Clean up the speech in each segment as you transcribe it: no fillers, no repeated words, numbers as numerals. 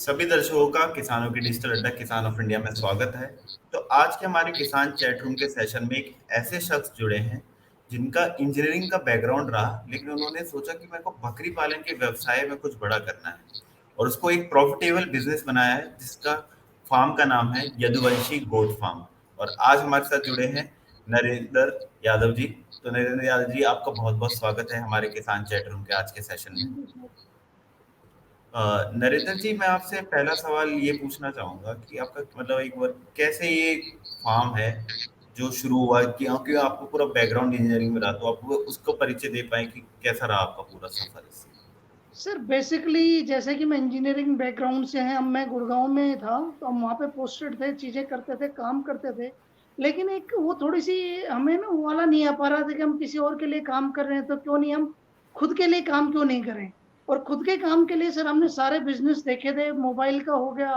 सभी दर्शकों का किसानों के डिजिटल अड्डा किसान ऑफ इंडिया में स्वागत है। तो आज के हमारे किसान चैट रूम के सेशन में एक ऐसे शख्स जुड़े हैं जिनका इंजीनियरिंग का बैकग्राउंड रहा, लेकिन उन्होंने सोचा कि मेरे को बकरी पालन के व्यवसाय में कुछ बड़ा करना है और उसको एक प्रॉफिटेबल बिजनेस बनाया है जिसका फार्म का नाम है यदुवंशी गोट फार्म। और आज हमारे साथ जुड़े हैं नरेंद्र यादव जी। तो नरेंद्र यादव जी, आपका बहुत बहुत स्वागत है हमारे किसान चैट रूम के आज के सेशन में। नरेंद्र जी, मैं आपसे पहला सवाल ये पूछना चाहूंगा कि आपका मतलब एक बार कैसे ये फार्म है जो शुरू हुआ, क्योंकि आपको पूरा बैकग्राउंड इंजीनियरिंग में रहा, तो आप वो उसको परिचय दे पाए कि कैसा रहा आपका पूरा सफर इससे। सर बेसिकली जैसे कि मैं इंजीनियरिंग बैकग्राउंड से हैं, अब मैं गुड़गांव में था तो हम वहाँ पे पोस्टेड थे, चीजें करते थे, काम करते थे। लेकिन एक वो थोड़ी सी हमें ना वो वाला नहीं आ पा रहा था कि हम किसी और के लिए काम कर रहे हैं तो क्यों नहीं हम खुद के लिए काम क्यों नहीं करें। और खुद के काम के लिए सर हमने सारे बिजनेस देखे थे, मोबाइल का हो गया,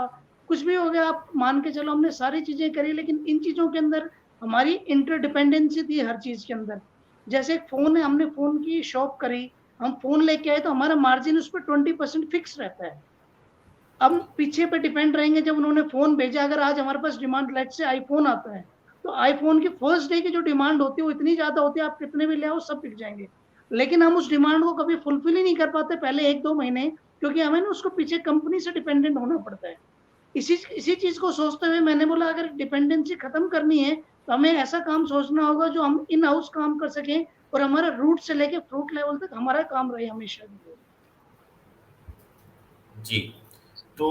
कुछ भी हो गया, आप मान के चलो हमने सारी चीजें करी, लेकिन इन चीजों के अंदर हमारी इंटरडिपेंडेंसी थी हर चीज के अंदर। जैसे एक फोन है, हमने फोन की शॉप करी, हम फोन लेके आए तो हमारा मार्जिन उस पर 20% फिक्स रहता है। अब पीछे पे डिपेंड रहेंगे, जब उन्होंने फोन भेजा, अगर आज हमारे पास डिमांड लेट से आईफोन आता है तो आईफोन की फर्स्ट डे की जो डिमांड होती है वो इतनी ज्यादा होती है, आप कितने भी ले आओ सब बिक जाएंगे। लेकिन हम उस डिमांड को कभी फुलफिल ही नहीं कर पाते पहले 1-2 महीने, क्योंकि हमें ना उसको पीछे कंपनी से डिपेंडेंट होना पड़ता है। इसी चीज को सोचते हुए मैंने बोला अगर डिपेंडेंसी खत्म करनी है तो हमें ऐसा काम सोचना होगा जो हम इन हाउस काम कर सकें और हमारा रूट से लेके फ्रूट लेवल तक हमारा काम रहे हमेशा। जी। तो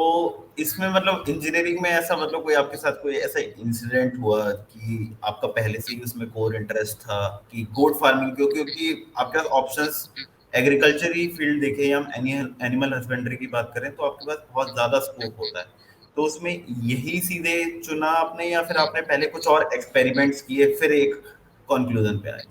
इसमें मतलब इंजीनियरिंग में ऐसा मतलब कोई आपके साथ कोई ऐसा इंसिडेंट हुआ कि आपका पहले से ही उसमें कोर इंटरेस्ट था कि गोट फार्मिंग, क्योंकि आपके पास ऑप्शंस एग्रीकल्चर ही फील्ड देखे या हम एनिमल हस्बेंड्री की बात करें तो आपके पास बहुत ज्यादा स्कोप होता है। तो उसमें यही सीधे चुना आपने या फिर आपने पहले कुछ और एक्सपेरिमेंट्स किए फिर एक कंक्लूजन पे आए?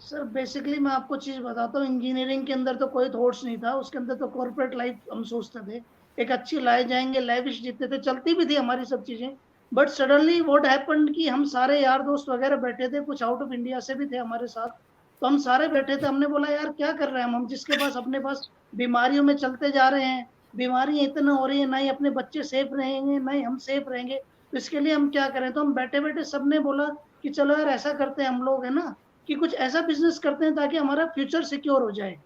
सर बेसिकली मैं आपको चीज बताता हूँ, इंजीनियरिंग के अंदर तो कोई थॉट्स नहीं था, उसके अंदर तो कॉर्पोरेट लाइफ हम सोचते थे, एक अच्छी लाए जाएंगे, लेविश जीतते थे, चलती भी थी हमारी सब चीजें। बट सडनली व्हाट हैपेंड कि हम सारे यार दोस्त वगैरह बैठे थे, कुछ आउट ऑफ इंडिया से भी थे हमारे साथ। तो हम सारे बैठे थे, हमने बोला यार क्या कर रहे हैं हम जिसके पास अपने पास बीमारियों में चलते जा रहे हैं, बीमारियां इतना हो रही है, ना ही अपने बच्चे सेफ रहेंगे ना ही हम सेफ रहेंगे, तो इसके लिए हम क्या करें। तो हम बैठे बैठे सबने बोला कि चलो यार ऐसा करते हैं हम लोग, है ना, कि कुछ ऐसा बिजनेस करते हैं ताकि हमारा फ्यूचर सिक्योर हो जाए।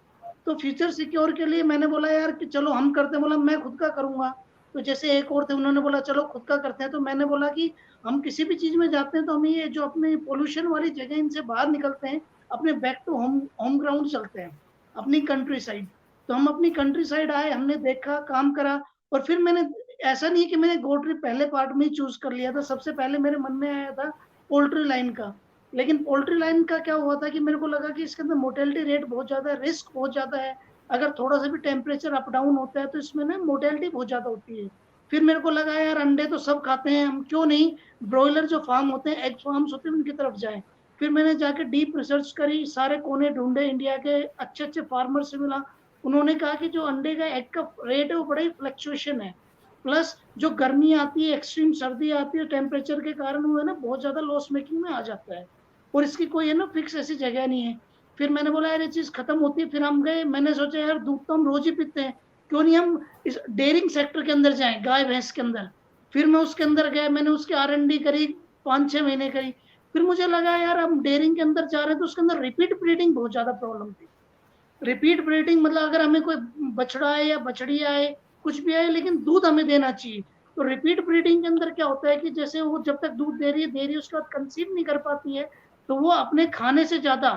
तो फ्यूचर सिक्योर के लिए मैंने बोला यार कि चलो हम करते हैं, बोला मैं खुद का करूंगा। तो जैसे एक और थे, उन्होंने बोला चलो खुद का करते हैं, तो मैंने बोला कि हम किसी भी चीज में जाते हैं तो हमें ये जो अपने पोल्यूशन वाली जगह इनसे बाहर निकलते हैं, अपने back to home home ground चलते हैं, अपनी कंट्री साइड। तो हम अपनी कंट्री साइड आए, हमने देखा, काम करा। और फिर मैंने, ऐसा नहीं कि मैंने गोट्री पहले पार्ट में ही चूज कर लिया था, सबसे पहले मेरे मन में आया था पोल्ट्री लाइन का। लेकिन पोल्ट्री लाइन का क्या हुआ था कि मेरे को लगा कि इसके अंदर मोर्टेलिटी रेट बहुत ज्यादा है, रिस्क बहुत ज्यादा है, अगर थोड़ा सा भी टेम्परेचर अप डाउन होता है तो इसमें ना मोर्टेलिटी बहुत ज्यादा होती है। फिर मेरे को लगा यार अंडे तो सब खाते हैं, हम क्यों नहीं ब्रॉयलर जो फार्म होते हैं, एग फार्म्स होते हैं, उनकी तरफ जाए। फिर मैंने जाके डीप रिसर्च करी, सारे कोने ढूंढे, इंडिया के अच्छे अच्छे फार्मर से मिला। उन्होंने कहा कि जो अंडे का एग का रेट है वो बड़ा ही फ्लक्चुएशन है, प्लस जो गर्मी आती है, एक्सट्रीम सर्दी आती है, टेम्परेचर के कारण वो है ना बहुत ज्यादा लॉस मेकिंग में आ जाता है, और इसकी कोई है ना फिक्स ऐसी जगह नहीं है। फिर मैंने बोला यार ये चीज खत्म होती है, फिर हम गए, मैंने सोचा यार दूध तो हम रोज ही पीते हैं, क्यों नहीं हम इस डेयरिंग सेक्टर के अंदर जाएं, गाय भैंस के अंदर। फिर मैं उसके अंदर गया, मैंने उसकी R&D करी, 5-6 महीने करी। फिर मुझे लगा यार हम डेयरिंग के अंदर जा रहे हैं तो उसके अंदर रिपीट ब्रीडिंग बहुत ज्यादा प्रॉब्लम थी। रिपीट ब्रीडिंग मतलब अगर हमें कोई बछड़ा आए या बछड़ी आए, कुछ भी आए, लेकिन दूध हमें देना चाहिए। तो रिपीट ब्रीडिंग के अंदर क्या होता है कि जैसे वो जब तक दूध दे रही है उसके बाद कंसीव नहीं कर पाती है, तो वो अपने खाने से ज्यादा,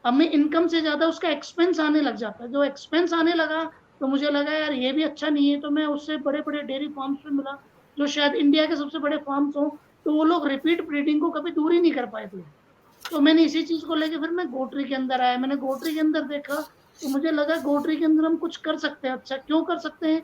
हमें इनकम से ज्यादा उसका एक्सपेंस आने लग जाता है। जो एक्सपेंस आने लगा तो मुझे लगा यार ये भी अच्छा नहीं है, तो मैं उससे बड़े बड़े डेयरी फार्म्स पे मिला, जो शायद इंडिया के सबसे बड़े फार्म्स हो, तो वो लोग रिपीट ब्रीडिंग को कभी दूर ही नहीं कर पाए थे। तो मैंने इसी चीज को लेके फिर मैं गोट्री के अंदर आया, मैंने गोट्री के अंदर देखा, तो मुझे लगा गोट्री के अंदर हम कुछ कर सकते हैं। अच्छा क्यों कर सकते हैं,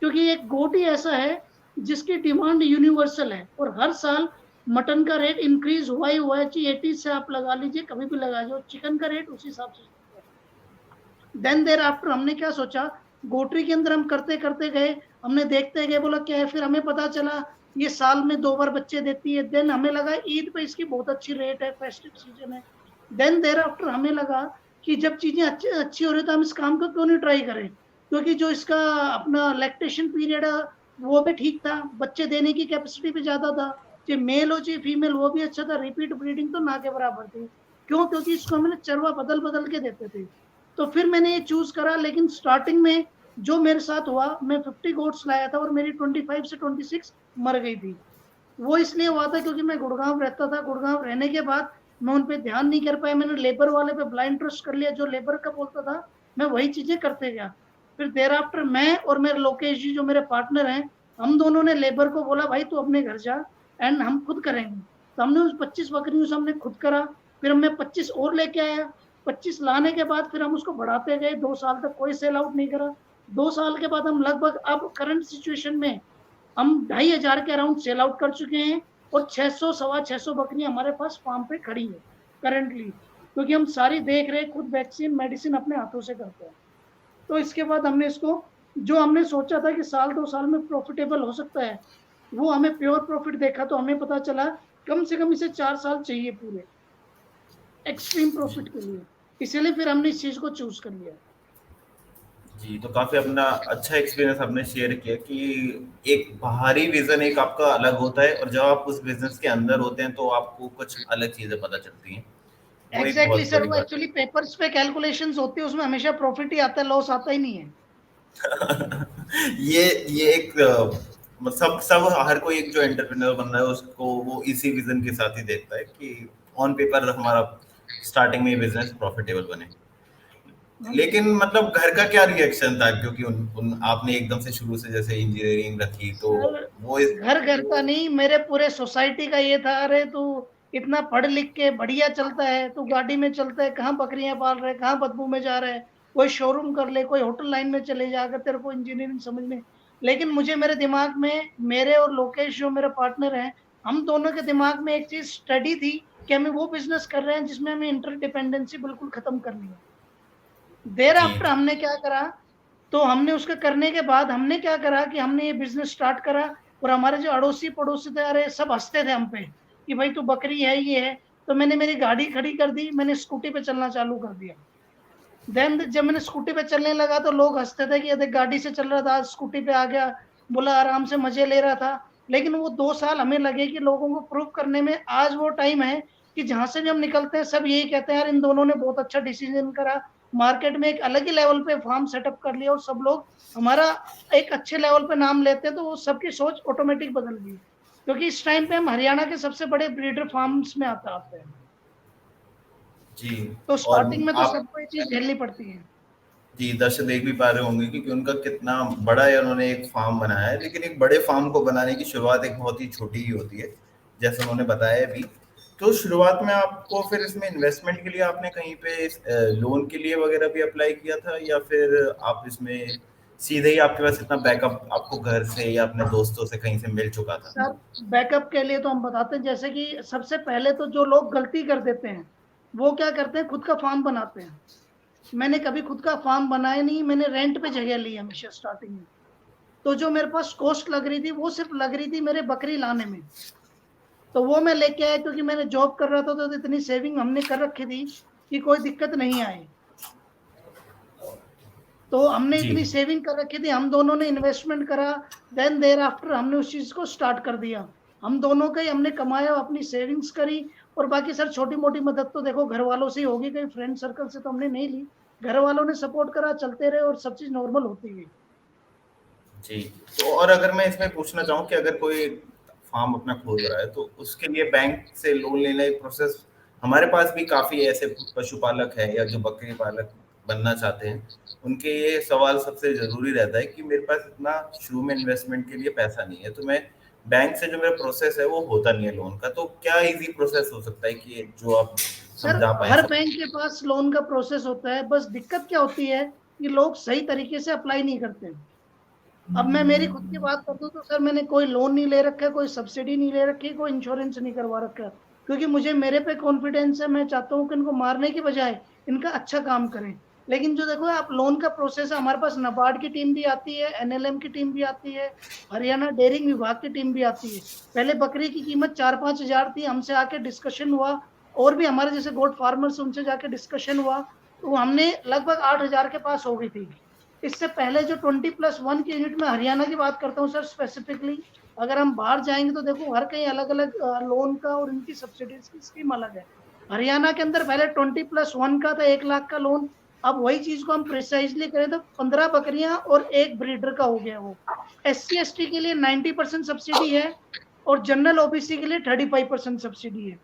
क्योंकि एक गोट ही ऐसा है जिसकी डिमांड यूनिवर्सल है, और हर साल मटन का रेट इंक्रीज हुआ ही हुआ है, चाहे 80 से आप लगा लीजिए, कभी भी लगा लीजिए, चिकन का रेट उसी हिसाब से। देन देर आफ्टर हमने क्या सोचा, गोट्री के अंदर हम करते करते गए, हमने देखते गए, बोला क्या है, फिर हमें पता चला ये साल में 2 बार बच्चे देती है। देन हमें लगा ईद पे इसकी बहुत अच्छी रेट है, फेस्टिव सीजन है। देन देर आफ्टर हमें लगा कि जब चीजें अच्छी अच्छी हो रही तो हम इस काम को क्यों नहीं ट्राई करें, क्योंकि जो इसका अपना लैक्टेशन पीरियड है वो भी ठीक था, बच्चे देने की कैपेसिटी भी ज्यादा था, चाहे मेल हो चाहे फीमेल, वो भी अच्छा था, रिपीट ब्रीडिंग तो ना के बराबर थी। क्यों? क्योंकि इसको हमने चरवा बदल बदल के देते थे। तो फिर मैंने ये चूज करा, लेकिन स्टार्टिंग में जो मेरे साथ हुआ, मैं 50 गोट्स लाया था और मेरी 25 से 26 मर गई थी। वो इसलिए हुआ था क्योंकि मैं गुड़गांव रहता था, गुड़गांव रहने के बाद मैं उन पे ध्यान नहीं कर पाया, मैंने लेबर वाले पे ब्लाइंड ट्रस्ट कर लिया, जो लेबर का बोलता था मैं वही चीजें करते गया। फिर देर आफ्टर मैं और मेरे लोकेश जी जो मेरे पार्टनर हैं, हम दोनों ने लेबर को बोला भाई तू अपने घर जा एंड हम खुद करेंगे। तो हमने उस 25 बकरियों से हमने खुद करा। फिर हमने 25 और लेके आया। 25 लाने के बाद फिर हम उसको बढ़ाते गए, 2 साल तक कोई सेल आउट नहीं करा। 2 साल के बाद हम लगभग अब करंट सिचुएशन में हम 2,500 के अराउंड सेल आउट कर चुके हैं, और 600 सवा 600 बकरियां हमारे पास फार्म पे खड़ी है करंटली, क्योंकि हम सारी देख रेख खुद, वैक्सीन मेडिसिन अपने हाथों से करते हैं। तो इसके बाद हमने इसको, जो हमने सोचा था कि साल 2 साल में प्रॉफिटेबल हो सकता है, वो हमें प्योर प्रॉफिट देखा तो हमें पता चला कम से कम इसे 4 साल चाहिए पूरे एक्सट्रीम जी प्रॉफिट के लिए। इसलिए फिर हमने इस चीज को चूज कर लिया। जी, तो काफी अपना अच्छा एक्सपीरियंस आपने शेयर किया कि एक बाहरी विजन एक आपका अलग होता है और जब आप उस बिजनेस के अंदर होते हैं तो आपको कुछ अलग चीजें पता चलती हैं। वो एक एग्जैक्टली बहुत सर, बड़ी वो बात एक्चुअली पेपर्स पे कैलकुलेशंस होती है, उसमें हमेशा प्रॉफिट ही आता है, लॉस आता ही नहीं है। ये एक सब सब हर कोई एक जो एंटरप्रेन्योर बन रहा है उसको वो इसी विजन के साथ ही देखता है कि ऑन पेपर हमारा स्टार्टिंग में बिजनेस प्रॉफिटेबल बने। हाँ जी लेकिन मतलब घर का क्या रिएक्शन था, क्योंकि उन आपने एकदम से शुरू से जैसे इंजीनियरिंग रखी तो सर, वो घर घर का नहीं, मेरे पूरे सोसाइटी का ये था, अरे तू इतना पढ़ लिख के बढ़िया चलता है, तू गाड़ी में चलता है, कहाँ बकरियां पाल रहे, कहाँ बदबू में जा रहा है, कोई शोरूम कर ले, कोई होटल लाइन में चले जा, अगर तेरे को इंजीनियरिंग समझ में। लेकिन मुझे मेरे दिमाग में, मेरे और लोकेश जो मेरे पार्टनर हैं, हम दोनों के दिमाग में एक चीज स्टडी थी कि हमें वो बिजनेस कर रहे हैं जिसमें हमें इंटरडिपेंडेंसी बिल्कुल खत्म करनी है। देर जी आफ्टर हमने क्या करा, तो हमने उसके करने के बाद हमने क्या करा कि हमने ये बिजनेस स्टार्ट करा, और हमारे जो अड़ोसी पड़ोसी थे, अरे सब हंसते थे हम पे कि भाई तू बकरी है ये है। तो मैंने मेरी गाड़ी खड़ी कर दी, मैंने स्कूटी पे चलना चालू कर दिया। देन जब मैंने स्कूटी पे चलने लगा तो लोग हंसते थे कि ये देख गाड़ी से चल रहा था, आज स्कूटी पे आ गया, बोला आराम से मजे ले रहा था। लेकिन वो 2 साल हमें लगे कि लोगों को प्रूव करने में। आज वो टाइम है कि जहां से भी हम निकलते हैं सब यही कहते हैं यार इन दोनों ने बहुत अच्छा डिसीजन करा, मार्केट में एक अलग ही लेवल पे फार्म सेटअप कर लिया, और सब लोग हमारा एक अच्छे लेवल पे नाम लेते हैं, तो वो सबकी सोच ऑटोमेटिक बदल गई, क्योंकि इस टाइम पे हम हरियाणा के सबसे बड़े ब्रीडर फार्म्स में आते हैं। जी। तो और स्टार्टिंग में तो आप, सबको ये चीज झेलनी पड़ती है। जी, दर्शक देख भी पा रहे होंगे क्योंकि उनका कितना बड़ा है, उन्होंने एक फार्म बनाया है, लेकिन एक बड़े फार्म को बनाने की शुरुआत एक बहुत ही छोटी ही होती है, जैसे उन्होंने बताया भी। तो शुरुआत में आपको फिर इसमें इन्वेस्टमेंट के लिए आपने कहीं पे लोन के लिए वगैरह भी अप्लाई किया था, या फिर आप इसमें सीधे ही आपके पास इतना बैकअप आपको घर से या अपने दोस्तों से कहीं से मिल चुका था? सर, बैकअप के लिए तो हम बताते हैं, जैसे कि सबसे पहले तो जो लोग गलती कर देते हैं वो क्या करते हैं, खुद का फार्म बनाते हैं। मैंने कभी खुद का फार्म बनाया नहीं, मैंने रेंट पे जगह ली हमेशा स्टार्टिंग में। तो जो मेरे पास कॉस्ट लग रही थी वो सिर्फ लग रही थी मेरे बकरी लाने में, तो वो मैं लेके आया, क्योंकि मैंने जॉब कर रहा था तो इतनी सेविंग हमने कर रखी थी कि कोई दिक्कत नहीं आए। तो हमने जी इतनी सेविंग कर रखी थी, हम दोनों ने इन्वेस्टमेंट करा। देन देर आफ्टर हमने उस चीज को स्टार्ट कर दिया। हम दोनों का ही हमने कमाया, अपनी सेविंग्स करी, और बाकी सर छोटी मोटी मदद तो देखो घर वालों से ही होगी, कहीं फ्रेंड सर्कल से तो हमने नहीं ली। घर वालों ने सपोर्ट करा, चलते रहे और सब चीज नॉर्मल होती गई। जी। तो और अगर मैं इसमें पूछना चाहूँ कि अगर कोई फार्म अपना खोल रहा है तो उसके लिए बैंक से लोन लेना एक प्रोसेस, हमारे पास भी काफी ऐसे पशुपालक है या जो बकरी पालक बनना चाहते हैं, उनके ये सवाल सबसे जरूरी रहता है कि मेरे पास इतना शुरू में इन्वेस्टमेंट के लिए पैसा नहीं है, तो मैं बैंक से जो मेरा प्रोसेस है वो होता नहीं है लोन का, तो क्या इजी प्रोसेस हो सकता है कि जो आप सर, समझा पाए हर सब? बैंक के पास लोन का प्रोसेस होता है, बस दिक्कत क्या होती है कि लोग सही तरीके से अप्लाई नहीं करते। अब मैं मेरी खुद की बात कर दूं तो सर, मैंने कोई लोन नहीं ले रखा है, कोई सब्सिडी नहीं ले रखी, कोई इंश्योरेंस नहीं करवा रखा है, क्योंकि मुझे मेरे पे कॉन्फिडेंस है। मैं चाहता हूँ कि इनको मारने की बजाय इनका अच्छा काम करें। लेकिन जो देखो आप लोन का प्रोसेस है, हमारे पास नाबार्ड की टीम भी आती है, एनएलएम की टीम भी आती है, हरियाणा डेयरिंग विभाग की टीम भी आती है। पहले बकरी की कीमत 4-5 हजार थी, हमसे आके डिस्कशन हुआ, और भी हमारे जैसे गोट फार्मर्स उनसे जाके डिस्कशन हुआ, तो हमने लगभग 8 हजार के पास हो गई थी। इससे पहले जो 20+1 के यूनिट में हरियाणा की बात करता हूँ सर स्पेसिफिकली, अगर हम बाहर जाएंगे तो देखो हर कहीं अलग अलग लोन का और इनकी सब्सिडीज की स्कीम अलग है। हरियाणा के अंदर पहले 20+1 का था 1 लाख का लोन। अब वही चीज को हम प्रिसाइजली करें तो 15 बकरियां और एक ब्रीडर का हो गया वो। SC ST के लिए 90% सब्सिडी है और जनरल OBC के लिए 35% सब्सिडी है।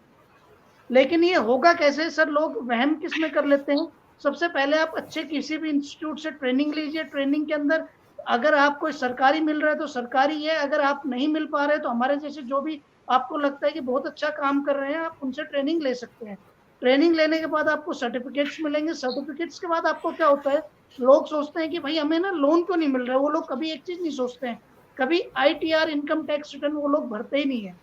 लेकिन ये होगा कैसे सर, लोग वहम किस में कर लेते हैं। सबसे पहले आप अच्छे किसी भी इंस्टीट्यूट से ट्रेनिंग लीजिए। ट्रेनिंग के अंदर अगर आप कोई सरकारी मिल रहा है तो सरकारी है, अगर आप नहीं मिल पा रहे तो हमारे जैसे जो भी आपको लगता है कि बहुत अच्छा काम कर रहे हैं आप उनसे ट्रेनिंग ले सकते हैं। ट्रेनिंग लेने के बाद आपको सर्टिफिकेट्स मिलेंगे। सर्टिफिकेट्स के बाद आपको क्या होता है, लोग सोचते हैं कि भाई हमें ना लोन क्यों नहीं मिल रहा है। वो लोग कभी एक चीज नहीं सोचते हैं, कभी ITR इनकम टैक्स रिटर्न वो लोग भरते ही नहीं है।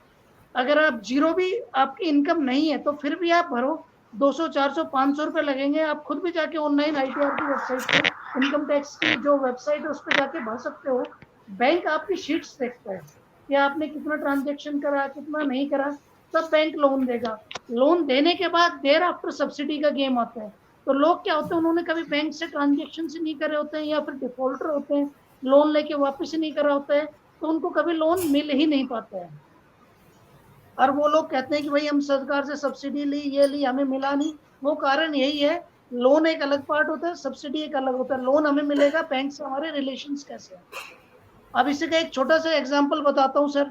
अगर आप जीरो भी आपकी इनकम नहीं है तो फिर भी आप भरो, 200 400 500 रुपए लगेंगे। आप खुद भी जाके ऑनलाइन ITR की वेबसाइट पे, इनकम टैक्स की जो वेबसाइट है उस पर जाके भर सकते हो। बैंक आपकी शीट्स देखता है कि आपने कितना ट्रांजेक्शन करा कितना नहीं करा, तब बैंक लोन देगा। लोन देने के बाद देर आफ्टर सब्सिडी का गेम आता है। तो लोग क्या होते हैं, उन्होंने कभी बैंक से ट्रांजेक्शन से नहीं करे होते हैं या फिर डिफॉल्टर होते हैं, लोन लेके वापस नहीं करा होता है, तो उनको कभी लोन मिल ही नहीं पाता है। और वो लोग कहते हैं कि भाई हम सरकार से सब्सिडी ली ये ली हमें मिला नहीं। वो कारण यही है, लोन एक अलग पार्ट होता है, सब्सिडी एक अलग होता है। लोन हमें मिलेगा, बैंक से हमारे रिलेशंस कैसे हैं। अब इसी का एक छोटा सा एग्जांपल बताता हूँ सर।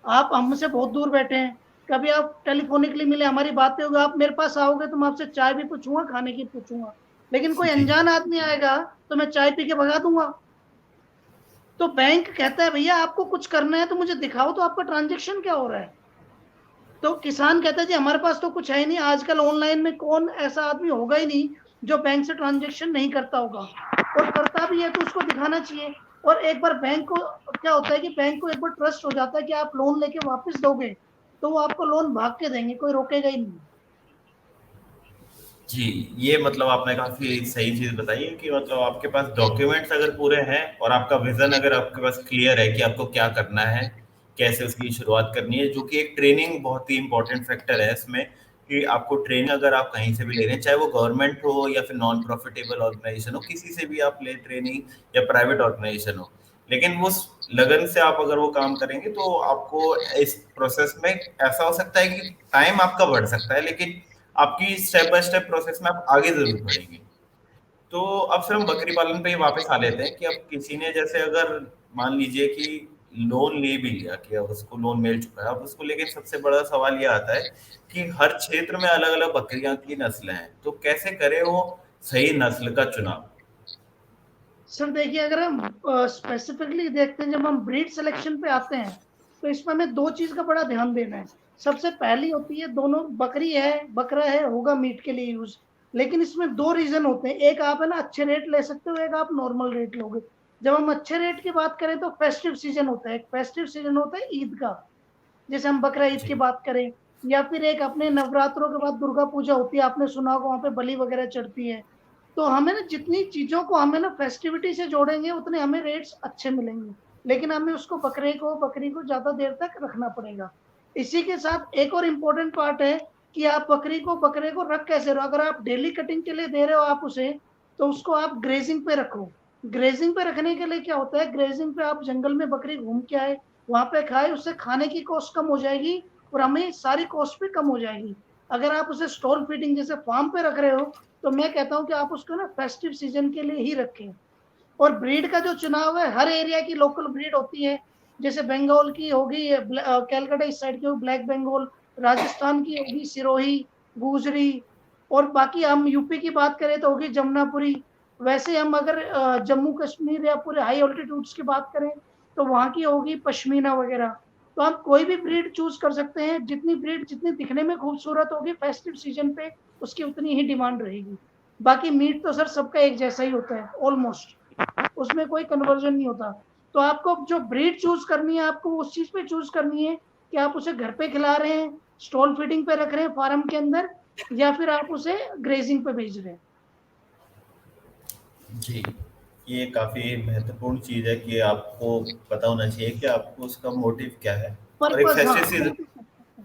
आप हमसे बहुत दूर बैठे हैं, कभी आप टेलीफोनिकली मिले, हमारी बातें होगी, आप मेरे पास आओगे तो मैं आपसे चाय भी पूछूंगा खाने की पूछूंगा। लेकिन कोई जी अनजान आदमी आएगा तो मैं चाय पी के भगा दूंगा। तो बैंक कहता है भैया आपको कुछ करना है तो मुझे दिखाओ तो आपका ट्रांजेक्शन क्या हो रहा है। तो किसान कहता है जी हमारे पास तो कुछ है ही नहीं। आजकल ऑनलाइन में कौन ऐसा आदमी होगा ही नहीं जो बैंक से ट्रांजेक्शन नहीं करता होगा, और करता भी है तो उसको दिखाना चाहिए। और एक बार बैंक को क्या होता है कि बैंक को एक बार ट्रस्ट हो जाता है कि आप लोन लेके वापस दोगे, तो वो आपको लोन भाग के देंगे, कोई रोकेगा ही नहीं। जी, ये मतलब आपने काफी सही चीज बताई है कि मतलब आपके पास डॉक्यूमेंट्स अगर पूरे हैं और आपका विजन अगर आपके पास क्लियर है कि आपको क्या करना है, कैसे उसकी शुरुआत करनी है, जो कि एक ट्रेनिंग बहुत ही इंपॉर्टेंट फैक्टर है इसमें। कि आपको ट्रेनिंग अगर आप कहीं से भी ले रहे हैं, चाहे वो गवर्नमेंट हो या फिर नॉन प्रॉफिटेबल ऑर्गेनाइजेशन हो, किसी से भी आप ले ट्रेनिंग, या प्राइवेट ऑर्गेनाइजेशन हो, लेकिन वो लगन से आप अगर वो काम करेंगे तो आपको इस प्रोसेस में ऐसा हो सकता है कि टाइम आपका बढ़ सकता है, लेकिन आपकी स्टेप बाय स्टेप प्रोसेस में आप आगे जरूर बढ़ेंगे। तो अब फिर हम बकरी पालन पे ही वापस आ लेते हैं कि अब किसी ने जैसे अगर मान लीजिए कि लोन ले भी लिया कि अब उसको लोन मिल चुका है, अब उसको लेकिन सबसे बड़ा सवाल ये आता है कि हर क्षेत्र में अलग अलग बकरियां की नस्लें हैं, तो कैसे करें वो सही नस्ल का चुनाव। सर देखिए, अगर हम स्पेसिफिकली देखते हैं, जब हम ब्रीड सिलेक्शन पे आते हैं तो इसमें हमें दो चीज का बड़ा ध्यान देना है। सबसे पहली होती है, दोनों बकरी है बकरा है होगा मीट के लिए यूज। लेकिन इसमें दो रीजन होते हैं, एक आप है ना अच्छे रेट ले सकते हो, एक आप नॉर्मल रेट लोगे। जब हम अच्छे रेट की बात करें तो फेस्टिव सीजन होता है, एक फेस्टिव सीजन होता है ईद का, जैसे हम बकरा ईद की जी बात करें, या फिर एक अपने नवरात्रों के बाद दुर्गा पूजा होती है, आपने सुना होगा वहां पे बलि वगैरह चढ़ती है। तो हमें ना जितनी चीजों को हमें ना फेस्टिविटी से जोड़ेंगे उतने हमें रेट्स अच्छे मिलेंगे। लेकिन हमें उसको बकरी को ज्यादा देर तक रखना पड़ेगा। इसी के साथ एक और इम्पोर्टेंट पार्ट है कि आप बकरे को रख कैसे रहो। अगर आप डेली कटिंग के लिए दे रहे हो आप उसे, तो उसको आप ग्रेजिंग पे रखो। ग्रेजिंग पे रखने के लिए क्या होता है, ग्रेजिंग पे आप जंगल में बकरी घूम के आए, वहां पे खाए, उससे खाने की कॉस्ट कम हो जाएगी और हमें सारी कॉस्ट भी कम हो जाएगी। अगर आप उसे स्टॉल फीडिंग जैसे फार्म पे रख रहे हो तो मैं कहता हूं कि आप उसको ना फेस्टिव सीजन के लिए ही रखें। और ब्रीड का जो चुनाव है, हर एरिया की लोकल ब्रीड होती है। जैसे बंगाल की होगी कैलकाटा इस साइड की होगी ब्लैक बंगाल, राजस्थान की होगी सिरोही, गुजरी, और बाकी हम यूपी की बात करें तो होगी जमुनापुरी। वैसे हम अगर जम्मू कश्मीर या पूरे हाई ऑल्टीट्यूड्स की बात करें तो वहां की होगी पश्मीना वगैरह। तो आप कोई भी ब्रीड चूज कर सकते हैं, जितनी ब्रीड जितनी दिखने में खूबसूरत होगी फेस्टिव सीजन पे उसकी उतनी ही डिमांड रहेगी। बाकी मीट तो सर सबका एक जैसा ही होता है ऑलमोस्ट, उसमें कोई कन्वर्जन नहीं होता। तो आपको जो ब्रीड चूज करनी है आपको उस चीज पे चूज करनी है कि आप उसे घर पे खिला रहे हैं, स्टॉल फीडिंग पे रख रहे हैं फार्म के अंदर, या फिर आप उसे ग्रेजिंग पे भेज रहे हैं। जी, ये काफी महत्वपूर्ण चीज है कि आपको पता होना चाहिए कि आपको उसका मोटिव क्या है। और एक पर्पज, हाँ फेस्टिव सीजन, बिल्कुल।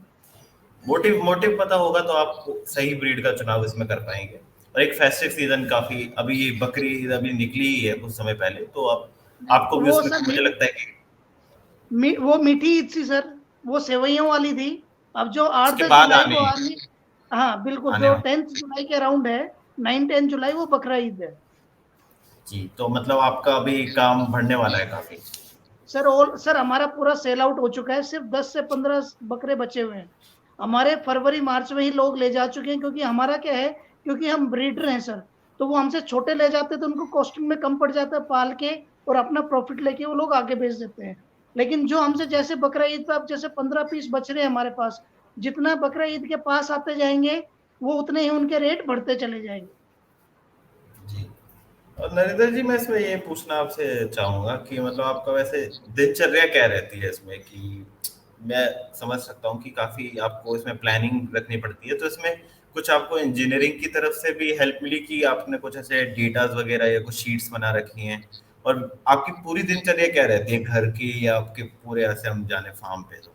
मोटिव मोटिव पता होगा तो आप सही ब्रीड का चुनाव इसमें कर पाएंगे। और एक फेस्टिव सीजन काफी, अभी ये बकरी ईद अभी निकली ही है कुछ समय पहले, तो अब आपको भी वो उसमें सर मुझे लगता है कि वो मीठी ईद थी सर, वो सेवइयों वाली थी। अब जो आठ उसके दस बाद जुलाई आने को आनी, हाँ बिल्कुल, आने जो वाले। 10 जुलाई के अराउंड है, 9-10 जुलाई वो बकरा ईद है। जी, तो मतलब आपका अभी काम बढ़ने वाला है काफी। सर हमारा पूरा सेल आउट हो चुका है, सिर्फ 10 से 15 बकरे बचे हुए हैं। हमारे फरवरी मार्च में ही लोग ले जा चुके हैं, क्योंकि हमारा क्या है, क्योंकि हम ब्रीडर हैं सर, तो वो हमसे छोटे ले जाते हैं तो उनको कॉस्टिंग में कम पड़ जाता है पाल के, और अपना प्रॉफिट लेके वो लोग आगे बेच देते हैं। लेकिन जो हमसे जैसे बकरा ईद पे अब जैसे 15 पीस बच रहे हैं हमारे पास, जितना बकरा ईद के पास आते जाएंगे वो उतने ही उनके रेट बढ़ते चले जाएंगे। जी। और नरेंद्र जी, मैं इसमें ये पूछना आपसे चाहूंगा कि मतलब आपका वैसे दिनचर्या क्या रहती है इसमें, कि मैं समझ सकता हूँ कि काफी आपको इसमें प्लानिंग रखनी पड़ती है, तो इसमें कुछ आपको इंजीनियरिंग की तरफ से भी हेल्प मिली कि आपने कुछ ऐसे डेटास वगैरह या कुछ शीट्स बना रखी हैं, और आपकी पूरी दिनचर्या क्या रहती है घर की, या आपके पूरे ऐसे हम जाने फार्म पे तो।